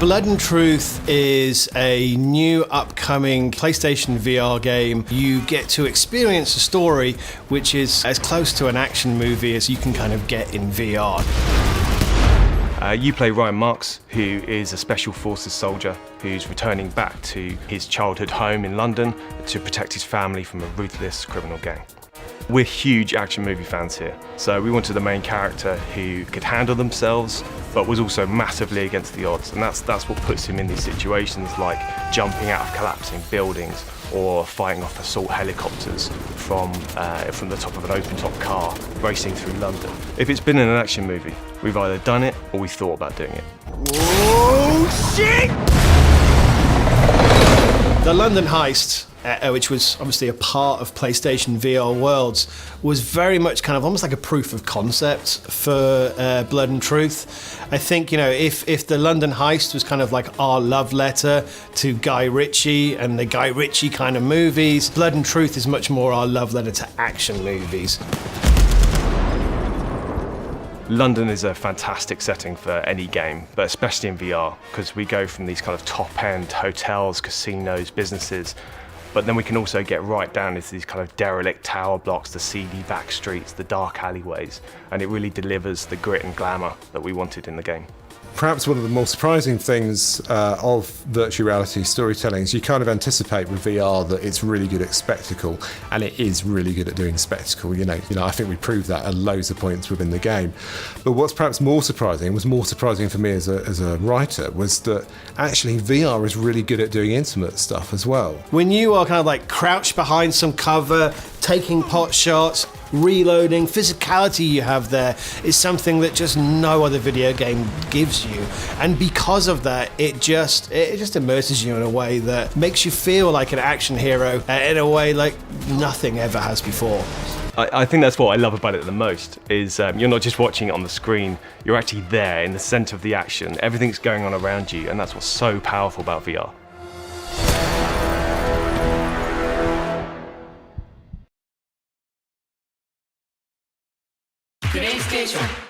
Blood and Truth is a new upcoming PlayStation VR game. You get to experience a story which is as close to an action movie as you can kind of get in VR. You play Ryan Marks, who is a Special Forces soldier who's returning back to his childhood home in London to protect his family from a ruthless criminal gang. We're huge action movie fans here, so we wanted a main character who could handle themselves but was also massively against the odds, and that's what puts him in these situations like jumping out of collapsing buildings or fighting off assault helicopters from the top of an open-top car racing through London. If it's been in an action movie, we've either done it or we thought about doing it. Oh shit! The London heist, which was obviously a part of PlayStation VR Worlds, was very much kind of almost like a proof of concept for Blood and Truth. I think, you know, if the London heist was kind of like our love letter to Guy Ritchie and the Guy Ritchie kind of movies, Blood and Truth is much more our love letter to action movies. London is a fantastic setting for any game, but especially in VR, because we go from these kind of top-end hotels, casinos, businesses, but then we can also get right down into these kind of derelict tower blocks, the seedy back streets, the dark alleyways, and it really delivers the grit and glamour that we wanted in the game. Perhaps one of the more surprising things of virtual reality storytelling is you kind of anticipate with VR that it's really good at spectacle, and it is really good at doing spectacle. You know, I think we proved that at loads of points within the game. But what's perhaps more surprising, was more surprising for me as a writer, was that actually VR is really good at doing intimate stuff as well. When you are kind of like crouched behind some cover, taking pot shots, reloading, physicality you have there is something that just no other video game gives you, and because of that it just immerses you in a way that makes you feel like an action hero in a way like nothing ever has before. I think that's what I love about it the most, is you're not just watching it on the screen, you're actually there in the centre of the action, everything's going on around you, and that's what's so powerful about VR. PlayStation